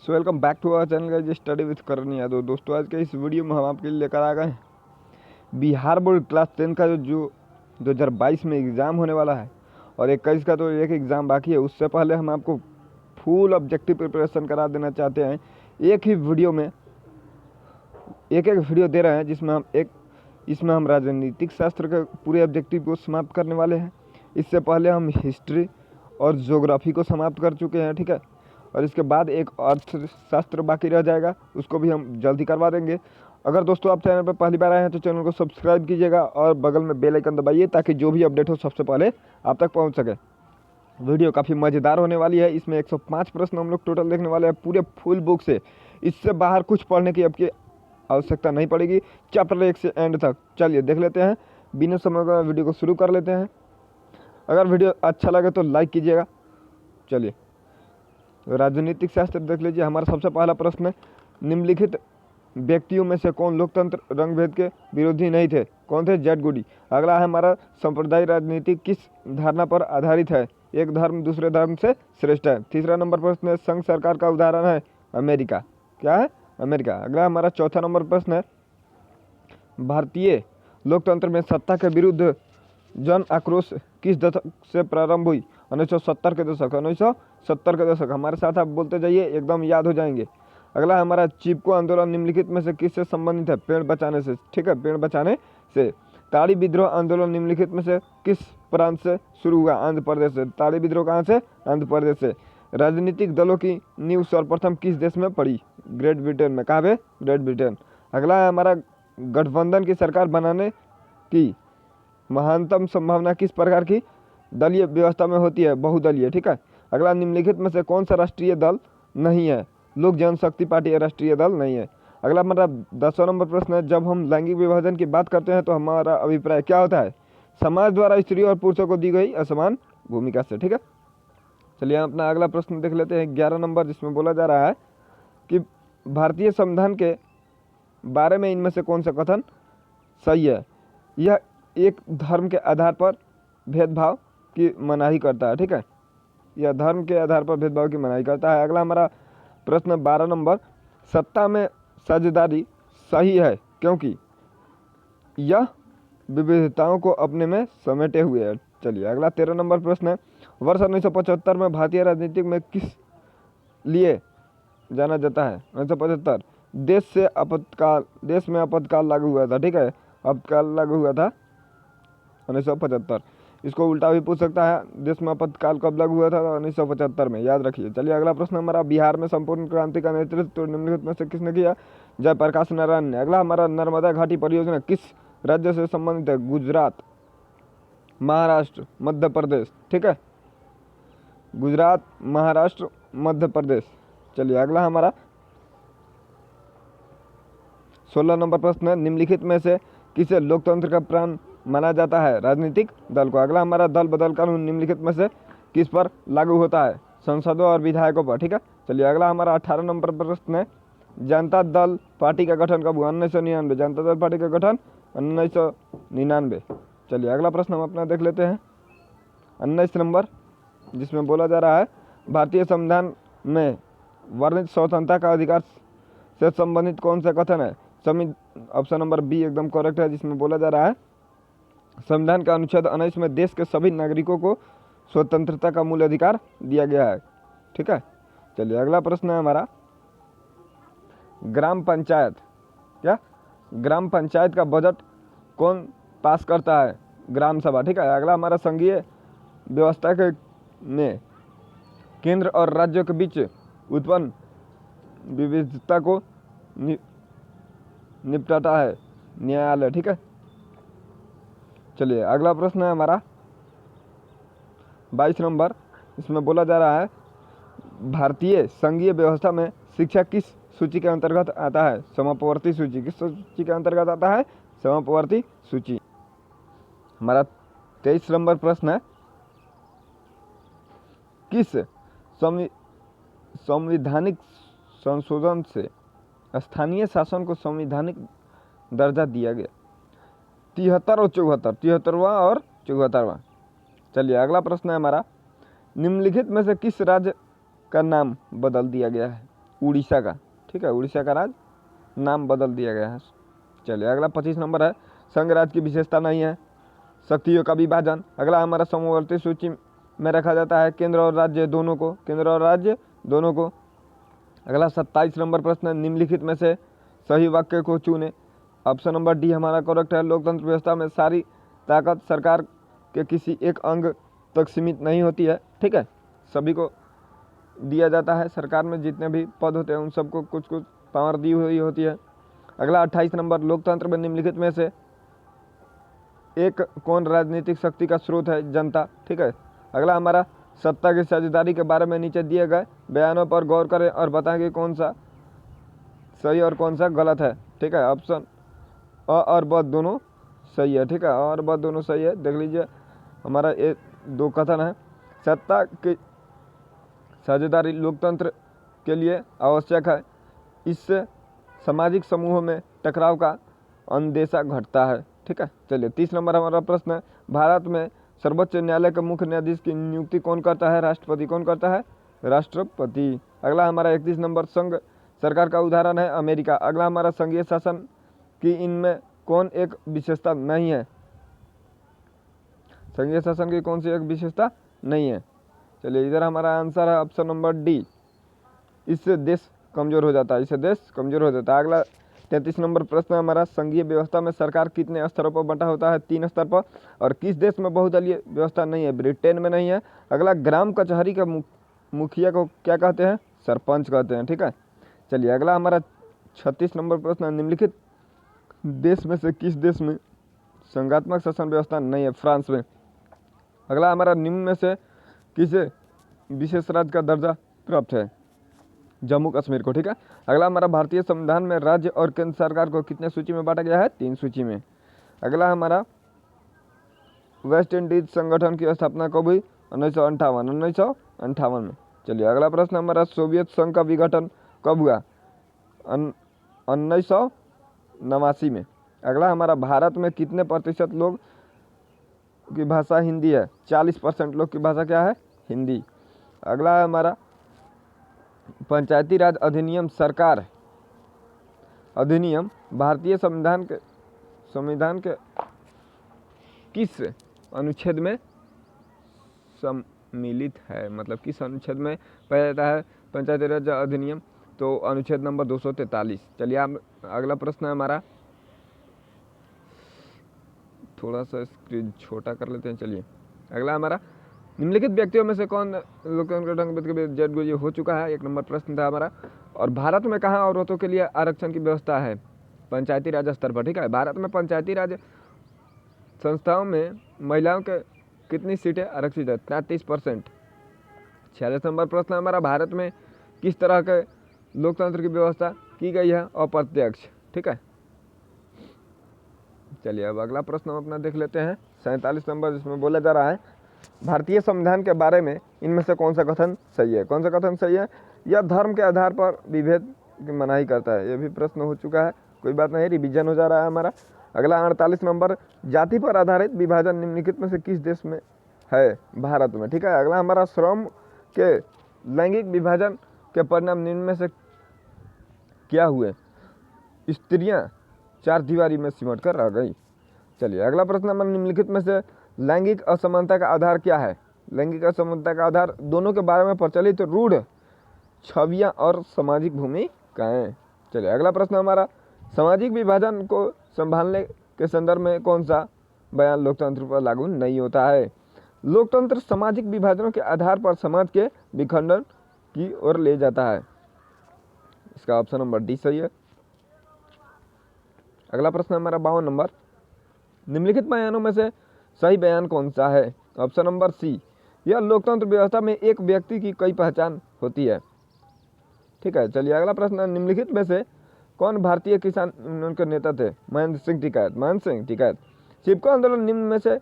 So welcome back to our channel guys study with Karan Yadav. दोस्तों आज के इस वीडियो में हम आपके लिए लेकर आ गए हैं बिहार बोर्ड क्लास 10 का जो 2022 में एग्ज़ाम होने वाला है और 21 का तो एक एग्ज़ाम बाकी है। उससे पहले हम आपको फुल ऑब्जेक्टिव प्रिपरेशन करा देना चाहते हैं। एक ही वीडियो में एक वीडियो दे रहे हैं जिसमें इसमें हम राजनीतिक शास्त्र के पूरे ऑब्जेक्टिव को समाप्त करने वाले हैं। इससे पहले हम हिस्ट्री और ज्योग्राफी को समाप्त कर चुके हैं, ठीक है। और इसके बाद एक अर्थशास्त्र बाकी रह जाएगा, उसको भी हम जल्दी करवा देंगे। अगर दोस्तों आप चैनल पर पहली बार आए हैं तो चैनल को सब्सक्राइब कीजिएगा और बगल में बेल आइकन दबाइए ताकि जो भी अपडेट हो सबसे पहले आप तक पहुंच सके। वीडियो काफ़ी मज़ेदार होने वाली है। इसमें 105 प्रश्न हम लोग टोटल देखने वाले हैं पूरे फुल बुक से। इससे बाहर कुछ पढ़ने की आपकी आवश्यकता नहीं पड़ेगी चैप्टर 1 से एंड तक। चलिए देख लेते हैं, बिना समय का वीडियो को शुरू कर लेते हैं। अगर वीडियो अच्छा लगे तो लाइक कीजिएगा। चलिए राजनीतिक शास्त्र देख लीजिए। हमारा सबसे पहला प्रश्न है, निम्नलिखित व्यक्तियों में से कौन लोकतंत्र रंगभेद के विरोधी नहीं थे? कौन थे? जेड गुडी। अगला है हमारा, सांप्रदायिक राजनीति किस धारणा पर आधारित है? एक धर्म दूसरे धर्म से श्रेष्ठ है। तीसरा नंबर प्रश्न है, संघ सरकार का उदाहरण है अमेरिका। क्या है? अमेरिका। अगला हमारा चौथा नंबर प्रश्न है, भारतीय लोकतंत्र में सत्ता के विरुद्ध जन आक्रोश किस दशक से प्रारंभ हुई? 1970 के दशक। 1970 के दशक। हमारे साथ आप बोलते जाइए, एकदम याद हो जाएंगे। अगला हमारा, चिपको आंदोलन निम्नलिखित में से किससे संबंधित है? पेड़ बचाने से, ठीक है, पेड़ बचाने से। ताड़ी विद्रोह आंदोलन निम्नलिखित में से किस प्रांत से शुरू हुआ? आंध्र प्रदेश से। ताड़ी विद्रोह कहाँ से? आंध्र प्रदेश से। राजनीतिक दलों की नींव सर्वप्रथम किस देश में पड़ी? ग्रेट ब्रिटेन में। कहाँ पे? Great Britain. अगला है हमारा, गठबंधन की सरकार बनाने की महानतम संभावना किस प्रकार की दलीय व्यवस्था में होती है? बहुदलीय, ठीक है। अगला, निम्नलिखित में से कौन सा राष्ट्रीय दल नहीं है? लोक जनशक्ति पार्टी राष्ट्रीय दल नहीं है। अगला हमारा 10वां नंबर प्रश्न है, जब हम लैंगिक विभाजन की बात करते हैं तो हमारा अभिप्राय क्या होता है? समाज द्वारा स्त्री और पुरुषों को दी गई असमान भूमिका से, ठीक है। चलिए अपना अगला प्रश्न देख लेते हैं, 11 नंबर, जिसमें बोला जा रहा है कि भारतीय संविधान के बारे में इनमें से कौन सा कथन सही है? यह एक धर्म के आधार पर भेदभाव की मनाही करता है, ठीक है। यह धर्म के आधार पर भेदभाव की मनाही करता है। अगला हमारा प्रश्न 12 नंबर, सत्ता में साझेदारी सही है क्योंकि यह विविधताओं को अपने में समेटे हुए है। चलिए अगला 13 नंबर प्रश्न है, वर्ष 1975 में भारतीय राजनीति में किस लिए जाना जाता है? 1975 देश में आपातकाल लागू हुआ था, ठीक है। आपातकाल लागू हुआ था 1975। इसको उल्टा भी पूछ सकता है, देश में आपातकाल कब लागू हुआ था? 1975 में, याद रखिए। चलिए अगला प्रश्न हमारा, बिहार में संपूर्ण क्रांति का नेतृत्व निम्नलिखित में से किसने किया? जयप्रकाश नारायण ने। अगला हमारा, नर्मदा घाटी परियोजना किस राज्य से संबंधित है? गुजरात, महाराष्ट्र, मध्य प्रदेश, ठीक है। गुजरात, महाराष्ट्र, मध्य प्रदेश। चलिए अगला हमारा 16 नंबर प्रश्न है, निम्नलिखित में से किसे लोकतंत्र का प्राण माना जाता है? राजनीतिक दल को। अगला हमारा, दल बदल कानून निम्नलिखित में से किस पर लागू होता है? सांसदों और विधायकों पर, ठीक है। चलिए अगला हमारा 18 नंबर प्रश्न है, जनता दल पार्टी का गठन कब हुआ? 1999। जनता दल पार्टी का गठन 1999। चलिए अगला प्रश्न हम अपना देख लेते हैं, 19 नंबर, जिसमें बोला जा रहा है, भारतीय संविधान में वर्णित स्वतंत्रता का अधिकार से संबंधित कौन सा कथन है? ऑप्शन नंबर बी एकदम करेक्ट है, जिसमें बोला जा रहा है, संविधान का अनुच्छेद 19 में देश के सभी नागरिकों को स्वतंत्रता का मूल अधिकार दिया गया है, ठीक है। चलिए अगला प्रश्न है हमारा, ग्राम पंचायत, क्या ग्राम पंचायत का बजट कौन पास करता है? ग्राम सभा, ठीक है। अगला हमारा, संघीय व्यवस्था के में केंद्र और राज्यों के बीच उत्पन्न विविधता को निपटाता है न्यायालय, ठीक है। चलिए अगला प्रश्न है हमारा 22 नंबर, इसमें बोला जा रहा है, भारतीय संघीय व्यवस्था में शिक्षा किस सूची के अंतर्गत आता है? समापवर्ती सूची। किस सूची के अंतर्गत आता है? समापवर्ती सूची। हमारा 23 नंबर प्रश्न है, किस संवैधानिक संशोधन से स्थानीय शासन को संवैधानिक दर्जा दिया गया? 73 और 74, 73वां और 74वां। चलिए अगला प्रश्न है हमारा, निम्नलिखित में से किस राज्य का नाम बदल दिया गया है? उड़ीसा का, ठीक है, उड़ीसा का राज्य नाम बदल दिया गया है। चलिए अगला 25 नंबर है, संघ राज्य की विशेषता नहीं है शक्तियों का विभाजन। अगला हमारा समवर्ती सूची में रखा जाता है केंद्र और राज्य दोनों को, केंद्र और राज्य दोनों को। अगला 27 नंबर प्रश्न, निम्नलिखित में से सही वाक्य को चुने। ऑप्शन नंबर डी हमारा करेक्ट है। लोकतंत्र व्यवस्था में सारी ताकत सरकार के किसी एक अंग तक सीमित नहीं होती है, ठीक है, सभी को दिया जाता है। सरकार में जितने भी पद होते हैं उन सबको कुछ कुछ पावर दी हुई होती है। अगला 28 नंबर, लोकतंत्र में निम्नलिखित में से एक कौन राजनीतिक शक्ति का स्रोत है? जनता, ठीक है। अगला हमारा सत्ता की साझेदारी के बारे में नीचे दिए गए बयानों पर गौर करें और बताएं कि कौन सा सही और कौन सा गलत है, ठीक है। ऑप्शन अ और ब दोनों सही है, ठीक है, और ब दोनों सही है। देख लीजिए हमारा ये दो कथन है। सत्ता की साझेदारी लोकतंत्र के लिए आवश्यक है, इससे सामाजिक समूहों में टकराव का अंदेशा घटता है, ठीक है। चलिए 30 नंबर हमारा प्रश्न है, भारत में सर्वोच्च न्यायालय के मुख्य न्यायाधीश की नियुक्ति कौन करता है? राष्ट्रपति। कौन करता है? राष्ट्रपति। अगला हमारा 31 नंबर, संघ सरकार का उदाहरण है अमेरिका। अगला हमारा संघीय शासन की इनमें कौन एक विशेषता नहीं है? संघीय शासन की कौन सी एक विशेषता नहीं है? चलिए इधर हमारा आंसर है ऑप्शन नंबर डी, इससे देश कमजोर हो जाता है, इससे देश कमजोर हो जाता है। अगला 33 नंबर प्रश्न हमारा, संघीय व्यवस्था में सरकार कितने स्तरों पर बंटा होता है? 3 स्तर पर। और किस देश में बहुदलीय व्यवस्था नहीं है? ब्रिटेन में नहीं है। अगला ग्राम कचहरी का मुखिया को क्या कहते हैं? सरपंच कहते हैं, ठीक है। चलिए अगला हमारा 36 नंबर प्रश्न, निम्नलिखित देश में से किस देश में संघात्मक शासन व्यवस्था नहीं है? फ्रांस में। अगला हमारा निम्न में से किसे विशेष राज्य का दर्जा प्राप्त है? जम्मू कश्मीर को, ठीक है। अगला हमारा भारतीय संविधान में राज्य और केंद्र सरकार को कितने सूची में बांटा गया है? 3 सूची में। अगला हमारा वेस्ट इंडीज संगठन की स्थापना कब हुई? 1958 में। चलिए अगला प्रश्न हमारा, सोवियत संघ का विघटन कब हुआ? 1989 में। अगला हमारा, भारत में कितने प्रतिशत लोग की भाषा हिंदी है? 40% लोग की भाषा क्या है? हिंदी। अगला हमारा पंचायती राज अधिनियम सरकार अधिनियम भारतीय संविधान के किस अनुच्छेद में सम्मिलित है? मतलब किस अनुच्छेद में पाया जाता है पंचायती राज अधिनियम? तो अनुच्छेद नंबर 243। चलिए आप अगला प्रश्न है हमारा, थोड़ा सा स्क्रीन छोटा कर लेते हैं। चलिए अगला हमारा, निम्नलिखित व्यक्तियों में से कौन लोकतंत्र हो चुका है? 1 नंबर प्रश्न था हमारा। और भारत में कहाँ औरतों के लिए आरक्षण की व्यवस्था है? पंचायती राज स्तर पर, ठीक है। भारत में पंचायती राज संस्थाओं में महिलाओं के कितनी सीटें आरक्षित है? 33%। 46 नंबर प्रश्न हमारा, भारत में किस तरह के लोकतंत्र की व्यवस्था की गई है? अप्रत्यक्ष, ठीक है। चलिए अब अगला प्रश्न हम अपना देख लेते हैं, 47 नंबर, जिसमें बोला जा रहा है भारतीय संविधान के बारे में इनमें से कौन सा कथन सही है? कौन सा कथन सही है? यह धर्म के आधार पर विभेद की मनाही करता है। यह भी प्रश्न हो चुका है, कोई बात नहीं, रिवीजन हो जा रहा है हमारा। अगला 48 नंबर, जाति पर आधारित विभाजन निम्नलिखित में से किस देश में है? भारत में, ठीक है। अगला हमारा, श्रम के लैंगिक विभाजन के परिणाम निम्न में से क्या हुए? स्त्रियां 4 दीवारी में सिमट कर रह गई। चलिए अगला प्रश्न हमारा, निम्नलिखित में से लैंगिक असमानता का आधार क्या है? लैंगिक असमानता का आधार दोनों के बारे में प्रचलित रूढ़ छवियां और सामाजिक भूमिकाएं। चलिए अगला प्रश्न हमारा, सामाजिक विभाजन को संभालने के संदर्भ में कौन सा बयान लोकतंत्र पर लागू नहीं होता है? लोकतंत्र सामाजिक विभाजनों के आधार पर समाज के विखंडन की ओर ले जाता है। इसका ऑप्शन नंबर डी सही है। अगला प्रश्न हमारा 52 नंबर, निम्नलिखित बयानों में से सही बयान कौन सा है? ऑप्शन नंबर सी, यह लोकतंत्र व्यवस्था में एक व्यक्ति की कई पहचान होती है, ठीक है। चलिए अगला प्रश्न, निम्नलिखित में से कौन भारतीय किसान यूनियन के नेता थे? महेंद्र सिंह टिकैत। महेंद्र सिंह टिकैत। चिपको आंदोलन निम्न में से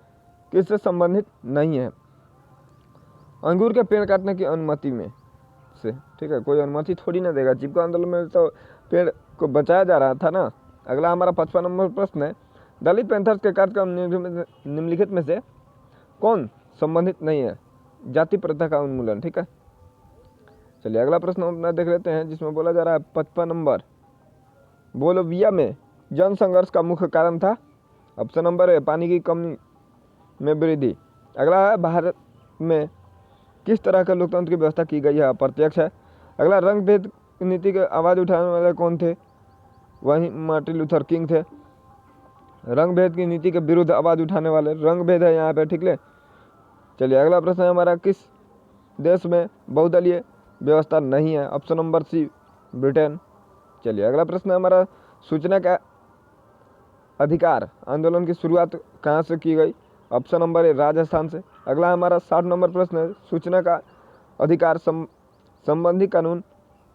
किससे संबंधित नहीं है? अंगूर के पेड़ काटने की अनुमति में से, ठीक है, कोई अनुमति थोड़ी ना देगा। चिपको आंदोलन में तो पेड़ को बचाया जा रहा था ना। अगला हमारा 55 नंबर प्रश्न है, दलित पैंथर्स के कार्यक्रम निम्नलिखित में से कौन संबंधित नहीं है? जाति प्रथा का उन्मूलन, ठीक है। चलिए अगला प्रश्न हम अपना देख लेते हैं, जिसमें बोला जा रहा है 55 नंबर, बोलोविया में जन संघर्ष का मुख्य कारण था। ऑप्शन नंबर है पानी की कमी में वृद्धि। अगला है भारत में किस तरह के लोकतंत्र की व्यवस्था की गई है, अप्रत्यक्ष है। अगला रंग भेद नीति के आवाज़ उठाने वाले कौन थे, वही मार्टिन लूथर किंग थे। रंग भेद की नीति के विरुद्ध आवाज़ उठाने वाले, रंग भेद है यहाँ पे, ठीक है। चलिए अगला प्रश्न है हमारा, किस देश में बहुदलीय व्यवस्था नहीं है, ऑप्शन नंबर सी ब्रिटेन। चलिए अगला प्रश्न है हमारा, सूचना का अधिकार आंदोलन की शुरुआत कहाँ से की गई, ऑप्शन नंबर ए राजस्थान से। अगला हमारा 60 नंबर प्रश्न है, सूचना का अधिकार संबंधी कानून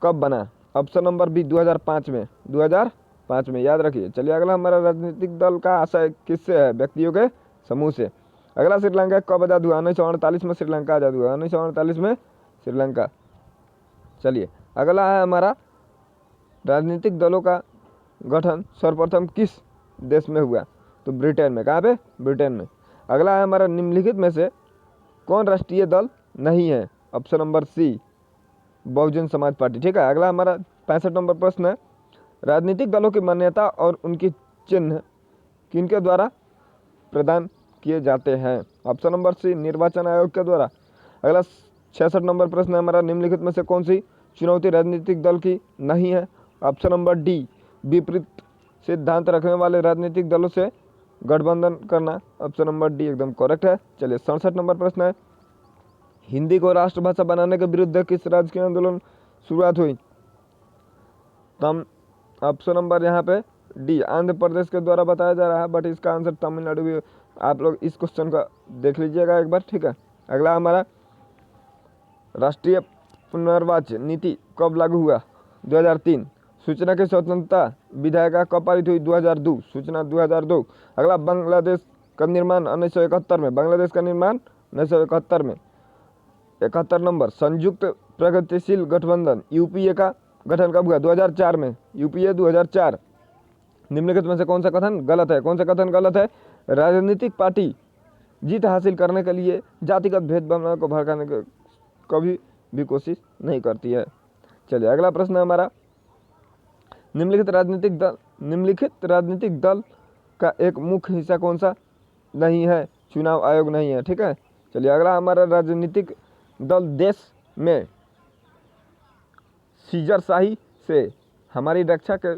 कब बना, ऑप्शन नंबर बी 2005 में, 2005 में, याद रखिए। चलिए अगला हमारा, राजनीतिक दल का आशय किससे है, व्यक्तियों के समूह से। अगला, श्रीलंका कब आज़ाद हुआ, 1948 में श्रीलंका आज़ाद हुआ, 1948 में श्रीलंका। चलिए अगला है हमारा, राजनीतिक दलों का गठन सर्वप्रथम किस देश में हुआ, तो ब्रिटेन में। कहाँ पे, ब्रिटेन में। अगला है हमारा, निम्नलिखित में से कौन राष्ट्रीय दल नहीं है, option number C Bahujan Samaj party, ठीक है। अगला हमारा 65 नंबर प्रश्न है, राजनीतिक दलों की मान्यता और उनकी चिन्ह किनके द्वारा प्रदान किए जाते हैं, ऑप्शन नंबर सी निर्वाचन आयोग के द्वारा। अगला 66 नंबर प्रश्न है हमारा, निम्नलिखित में से कौन सी चुनौती राजनीतिक दल की नहीं है, ऑप्शन नंबर डी विपरीत सिद्धांत रखने वाले राजनीतिक दलों से गठबंधन करना, ऑप्शन नंबर डी एकदम करेक्ट है। चलिए 67 नंबर प्रश्न है, हिंदी को राष्ट्रभाषा बनाने के विरुद्ध किस राजकीय आंदोलन शुरुआत हुई, तम ऑप्शन नंबर यहाँ पे डी आंध्र प्रदेश के द्वारा बताया जा रहा है, बट इसका आंसर तमिलनाडु भी। आप लोग इस क्वेश्चन का देख लीजिएगा एक बार, ठीक है। अगला हमारा, राष्ट्रीय पुनर्वाच नीति कब लागू हुआ, 2003। सूचना की स्वतंत्रता विधेयक कब पारित हुई, 2002, सूचना 2002। अगला, बांग्लादेश का निर्माण 1971 में, बांग्लादेश का निर्माण 1971 में। 71 नंबर, संयुक्त प्रगतिशील गठबंधन यूपीए का गठन कब हुआ, 2004 में, यूपीए 2004। निम्नलिखित में से कौन सा कथन गलत है, कौन सा कथन गलत है, राजनीतिक पार्टी जीत हासिल करने के लिए जातिगत भेदभाव को भड़काने की कभी भी कोशिश नहीं करती है। चलिए अगला प्रश्न है हमारा, निम्नलिखित राजनीतिक दल का एक मुख्य हिस्सा कौन सा नहीं है, चुनाव आयोग नहीं है, ठीक है। चलिए अगला हमारा, राजनीतिक दल देश में सीजरशाही से हमारी रक्षा के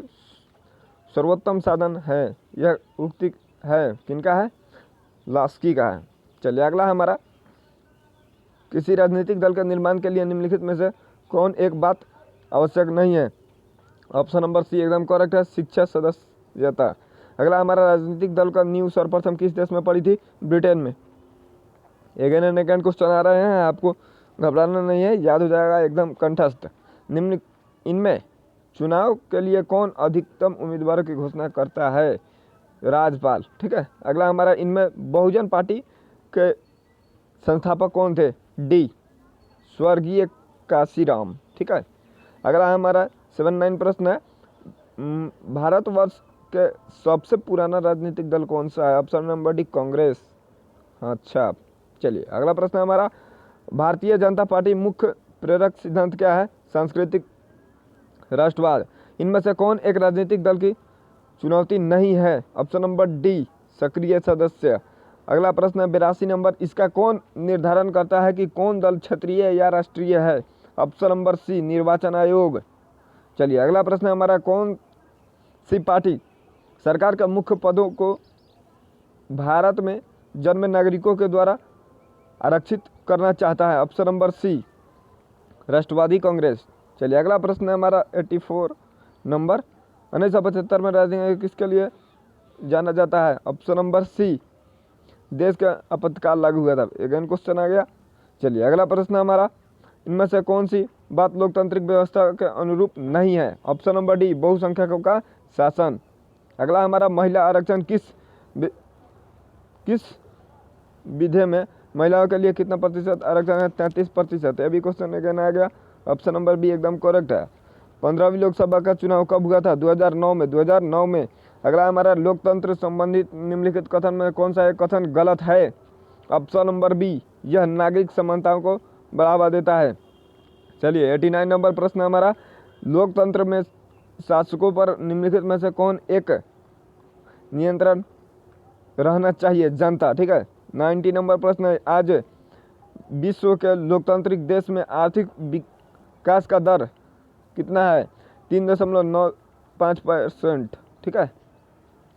सर्वोत्तम साधन है, यह उक्ति है किनका है, लास्की का है। चलिए अगला हमारा, किसी राजनीतिक दल के निर्माण के लिए निम्नलिखित में से कौन एक बात आवश्यक नहीं है, ऑप्शन नंबर सी एकदम करेक्ट है, शिक्षा सदस्यता। अगला हमारा, राजनीतिक दल का नींव सर्वप्रथम किस देश में पड़ी थी, ब्रिटेन में। अगेन एंड अगेन क्वेश्चन आ रहे हैं, आपको घबराना नहीं है, याद हो जाएगा एकदम कंठस्थ। निम्न इनमें चुनाव के लिए कौन अधिकतम उम्मीदवारों की घोषणा करता है, राज्यपाल, ठीक है। अगला हमारा, इनमें बहुजन पार्टी के संस्थापक कौन थे, डी स्वर्गीय काशीराम, ठीक है। अगला हमारा 79 प्रश्न है, भारतवर्ष के सबसे पुराना राजनीतिक दल कौन सा है, ऑप्शन नंबर डी कांग्रेस। अच्छा चलिए अगला प्रश्न है हमारा, भारतीय जनता पार्टी मुख्य प्रेरक सिद्धांत क्या है, सांस्कृतिक राष्ट्रवाद। इनमें से कौन एक राजनीतिक दल की चुनौती नहीं है, ऑप्शन नंबर डी सक्रिय सदस्य। अगला प्रश्न है 82 नंबर, इसका कौन निर्धारण करता है कि कौन दल क्षेत्रीय या राष्ट्रीय है, ऑप्शन नंबर सी निर्वाचन आयोग। चलिए अगला प्रश्न है हमारा, कौन सी पार्टी सरकार के मुख्य पदों को भारत में जन्मे नागरिकों के द्वारा आरक्षित करना चाहता है, ऑप्शन नंबर सी राष्ट्रवादी कांग्रेस। चलिए अगला प्रश्न है हमारा 84 नंबर, 1975 में राजनीति किसके लिए जाना जाता है, ऑप्शन नंबर सी देश का आपातकाल लागू हुआ था। अगेन क्वेश्चन आ गया। चलिए अगला प्रश्न हमारा, इनमें से कौन सी बात लोकतांत्रिक व्यवस्था के अनुरूप नहीं है, ऑप्शन नंबर डी बहुसंख्यकों का शासन। अगला हमारा, महिला आरक्षण किस विधि में महिलाओं के लिए कितना प्रतिशत आरक्षण है, 33%। ये भी क्वेश्चन अगेन आ गया, ऑप्शन नंबर बी एकदम करेक्ट है। 15वीं लोकसभा का चुनाव कब हुआ था, 2009 में, 2009 में। अगला हमारा, लोकतंत्र संबंधित निम्नलिखित कथन में कौन सा एक कथन गलत है, ऑप्शन नंबर बी यह नागरिक समानताओं को बढ़ावा देता है। चलिए 89 नंबर प्रश्न हमारा, लोकतंत्र में शासकों पर निम्नलिखित में से कौन एक नियंत्रण रहना चाहिए? जनता। ठीक है। 90 नंबर प्रश्न है, आज विश्व के लोकतांत्रिक देश में आर्थिक विकास का दर कितना है? 3.95%। ठीक है।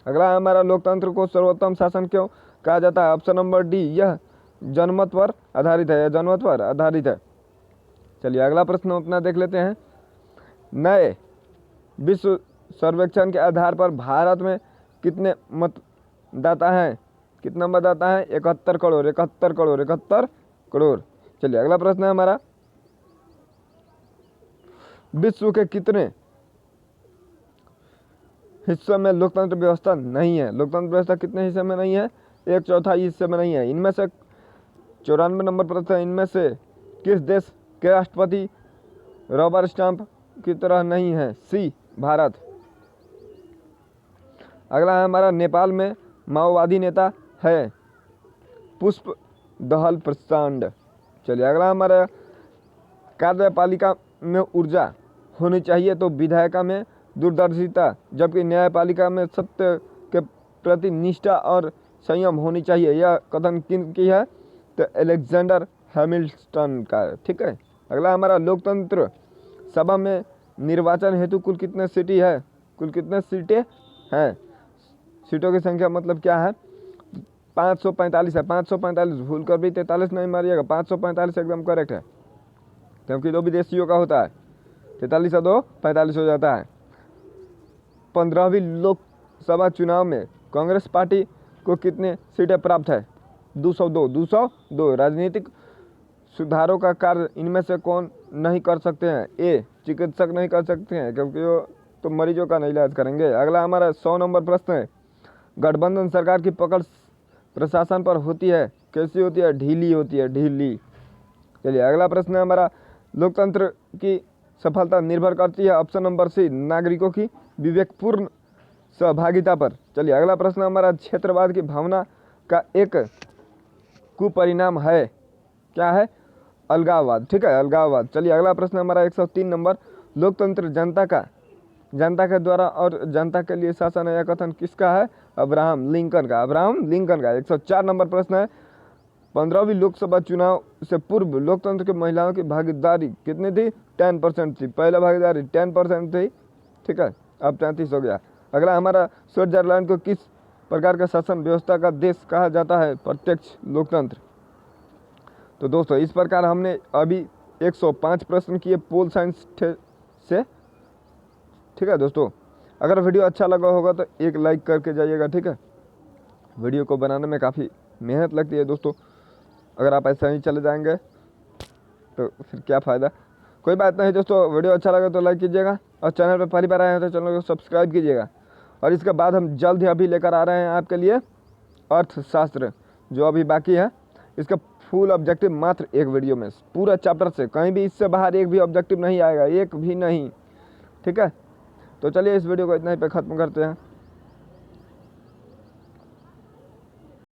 अगला हमारा, लोकतंत्र को सर्वोत्तम शासन क्यों कहा जाता है? ऑप्शन नंबर डी, यह जनमत पर आधारित है, यह जनमत पर आधारित है। चलिए अगला प्रश्न अपना देख लेते हैं। नए विश्व सर्वेक्षण के आधार पर भारत में कितने मतदाता हैं? कितना मतदाता है? 71 करोड़, 71 करोड़, 71 करोड़। चलिए अगला प्रश्न है हमारा, विश्व के कितने हिस्सों में लोकतंत्र व्यवस्था नहीं है? लोकतंत्र व्यवस्था कितने हिस्से में नहीं है? 1/4 हिस्से में नहीं है। इनमें से 94 नंबर प्रश्न है, इनमें से किस देश के राष्ट्रपति रबर स्टाम्प की तरह नहीं है? सी, भारत। अगला है हमारा, नेपाल में माओवादी नेता है? पुष्प दहल प्रचंड। चलिए अगला हमारा, कार्यपालिका में ऊर्जा होनी चाहिए तो विधायिका में दूरदर्शिता, जबकि न्यायपालिका में सत्य के प्रति निष्ठा और संयम होनी चाहिए। यह कथन किन की है? तो अलेक्जेंडर हैमिल्टन का है। ठीक है। अगला हमारा, लोकतंत्र सभा में निर्वाचन हेतु कुल कितने सीटें है? कुल कितने सीटें हैं? सीटों की संख्या मतलब क्या है? 545 है। 545, भूल कर भी 43 नहीं मारिएगा, 545 एकदम करेक्ट है, क्योंकि दो विदेशियों का होता है। 43 और 2 45 हो जाता है। 15वीं लोकसभा चुनाव में कांग्रेस पार्टी को कितने सीटें प्राप्त है? 202, 202। राजनीतिक सुधारों का कार्य इनमें से कौन नहीं कर सकते हैं? ए, चिकित्सक नहीं कर सकते हैं, क्योंकि वो तो मरीजों का नहीं इलाज करेंगे। अगला हमारा 100 नंबर प्रश्न है, गठबंधन सरकार की पकड़ प्रशासन पर होती है, कैसी होती है? ढीली होती है, ढीली। चलिए अगला प्रश्न है हमारा, लोकतंत्र की सफलता निर्भर करती है? ऑप्शन नंबर सी, नागरिकों की विवेकपूर्ण सहभागिता पर। चलिए अगला प्रश्न हमारा, क्षेत्रवाद की भावना का एक कुपरिणाम है, क्या है? अलगाववाद। ठीक है, अलगाववाद। चलिए अगला प्रश्न हमारा 103 नंबर, लोकतंत्र जनता के द्वारा और जनता के लिए शासन है, यह कथन किसका है? अब्राहम लिंकन का, अब्राहम लिंकन का। 104 नंबर प्रश्न है, 15वीं लोकसभा चुनाव से पूर्व लोकतंत्र के महिलाओं की भागीदारी कितनी थी? 10% थी। पहला भागीदारी 10% थी। ठीक है, अब 33 हो गया। अगला हमारा, स्विट्जरलैंड को किस प्रकार का शासन व्यवस्था का देश कहा जाता है? प्रत्यक्ष लोकतंत्र। तो दोस्तों इस प्रकार हमने अभी 105 प्रश्न किए पोल साइंस से। ठीक है दोस्तों, अगर वीडियो अच्छा लगा होगा तो एक लाइक करके जाइएगा। ठीक है, वीडियो को बनाने में काफ़ी मेहनत लगती है दोस्तों, अगर आप ऐसा ही चले जाएंगे तो फिर क्या फ़ायदा। कोई बात नहीं दोस्तों, वीडियो अच्छा लगा तो लाइक कीजिएगा, और चैनल पर पहली बार आए हैं तो चैनल को सब्सक्राइब कीजिएगा। और इसके बाद हम जल्द ही अभी लेकर आ रहे हैं आपके लिए अर्थशास्त्र, जो अभी बाकी है। इसका फुल ऑब्जेक्टिव मात्र एक वीडियो में, पूरा चैप्टर से, कहीं भी इससे बाहर एक भी ऑब्जेक्टिव नहीं आएगा, एक भी नहीं। ठीक है, तो चलिए इस वीडियो को इतना ही पे ख़त्म करते हैं।